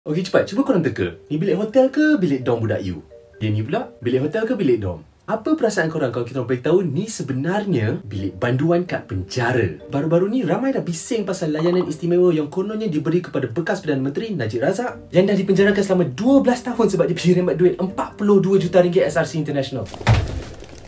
Okey, cepat. Cuba korang teka. Ni bilik hotel ke bilik dom budak you? Dia ni pula, bilik hotel ke bilik dom? Apa perasaan korang kalau kita beritahu ni sebenarnya bilik banduan kat penjara? Baru-baru ni ramai dah bising pasal layanan istimewa yang kononnya diberi kepada bekas Perdana Menteri Najib Razak yang dah dipenjarakan selama 12 tahun sebab dia pergi rembat duit 42 juta ringgit SRC International.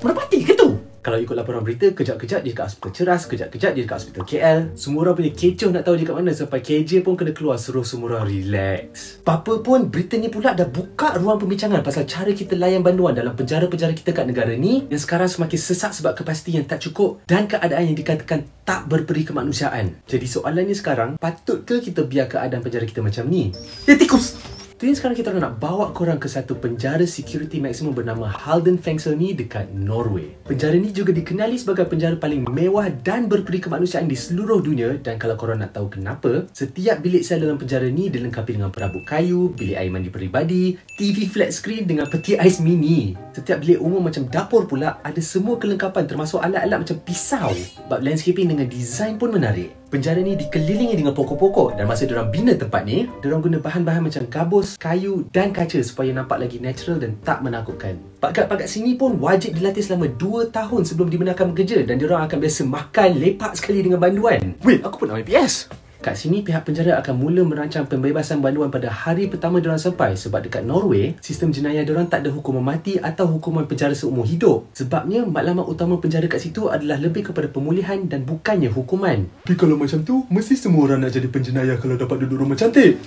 Merepati ke tu? Kalau ikut laporan berita, kejap-kejap dia dekat hospital Ceras, kejap-kejap dia dekat hospital KL. Semua orang punya kecoh nak tahu dia kat mana sampai KJ pun kena keluar suruh semua orang relax. Apa pun, berita ni pula dah buka ruang pembincangan pasal cara kita layan banduan dalam penjara-penjara kita kat negara ni yang sekarang semakin sesak sebab kapasiti yang tak cukup dan keadaan yang dikatakan tak berperi kemanusiaan. Jadi soalannya sekarang, patut ke kita biar keadaan penjara kita macam ni? Ya tikus! Jadi sekarang kita nak bawa korang ke satu penjara security maksimum bernama Halden Fengsel ni dekat Norway. Penjara ni juga dikenali sebagai penjara paling mewah dan berperi kemanusiaan di seluruh dunia. Dan kalau korang nak tahu kenapa, setiap bilik sel dalam penjara ni dilengkapi dengan perabot kayu, bilik air mandi peribadi, TV flat screen dengan peti ais mini. Setiap bilik umum macam dapur pula ada semua kelengkapan termasuk alat-alat macam pisau. Bab landscaping dengan design pun menarik. Penjara ni dikelilingi dengan pokok-pokok dan masa diorang bina tempat ni, diorang guna bahan-bahan macam gabus, kayu dan kaca supaya nampak lagi natural dan tak menakutkan. Pagat-pagat sini pun wajib dilatih selama 2 tahun sebelum dibenarkan bekerja dan diorang akan biasa makan lepak sekali dengan banduan. Wait, aku pun nak main PS! Kat sini, pihak penjara akan mula merancang pembebasan banduan pada hari pertama diorang sampai sebab dekat Norway, sistem jenayah diorang tak ada hukuman mati atau hukuman penjara seumur hidup. Sebabnya, matlamat utama penjara kat situ adalah lebih kepada pemulihan dan bukannya hukuman. Tapi kalau macam tu, mesti semua orang nak jadi penjenayah kalau dapat duduk rumah cantik.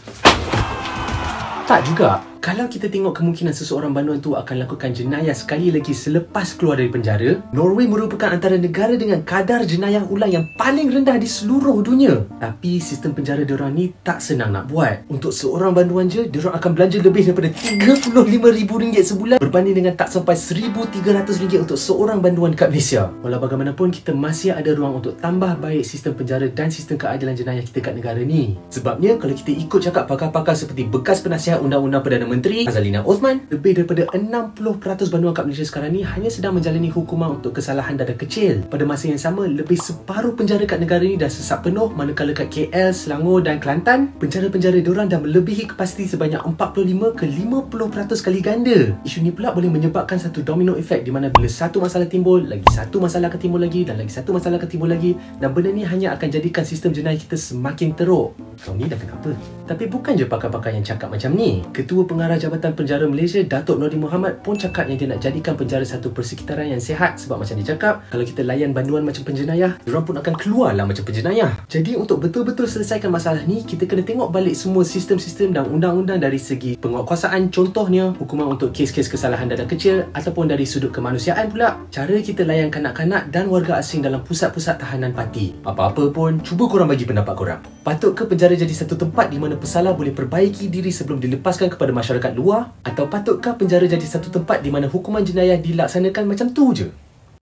Tak juga. Kalau kita tengok kemungkinan seseorang banduan tu akan lakukan jenayah sekali lagi selepas keluar dari penjara, Norway merupakan antara negara dengan kadar jenayah ulang yang paling rendah di seluruh dunia. Tapi sistem penjara diorang ni tak senang nak buat. Untuk seorang banduan je, diorang akan belanja lebih daripada RM35,000 sebulan berbanding dengan tak sampai RM1,300 untuk seorang banduan kat Malaysia. Walau bagaimanapun, kita masih ada ruang untuk tambah baik sistem penjara dan sistem keadilan jenayah kita kat negara ni. Sebabnya, kalau kita ikut cakap pakar-pakar seperti bekas penasihat Undang-Undang Perdana Menteri Azalina Othman, lebih daripada 60% banduan kat Malaysia sekarang ni hanya sedang menjalani hukuman untuk kesalahan dada kecil. Pada masa yang sama, lebih separuh penjara kat negara ni dah sesak penuh, manakala kat KL, Selangor dan Kelantan, penjara-penjara diorang dah melebihi kapasiti sebanyak 45 ke 50% kali ganda. Isu ni pula boleh menyebabkan satu domino effect di mana bila satu masalah timbul, lagi satu masalah akan timbul lagi dan lagi satu masalah akan timbul lagi dan benda ni hanya akan jadikan sistem jenayah kita semakin teruk. Kau ni dah kenapa? Tapi bukan je pakar-pakar yang cakap macam ni. Ketua Pengarah Jabatan Penjara Malaysia, Datuk Nordin Mohamad pun cakap yang dia nak jadikan penjara satu persekitaran yang sihat sebab macam dia cakap, kalau kita layan banduan macam penjenayah, diorang pun akan keluarlah macam penjenayah. Jadi untuk betul-betul selesaikan masalah ni, kita kena tengok balik semua sistem-sistem dan undang-undang dari segi penguatkuasaan, contohnya hukuman untuk kes-kes kesalahan dada kecil ataupun dari sudut kemanusiaan pula, cara kita layan kanak-kanak dan warga asing dalam pusat-pusat tahanan parti. Apa-apa pun, cuba korang bagi pendapat korang. Patut ke penjara jadi satu tempat di mana pesalah boleh perbaiki diri sebelum dilepaskan kepada masyarakat luar? Atau patutkah penjara jadi satu tempat di mana hukuman jenayah dilaksanakan macam tu je?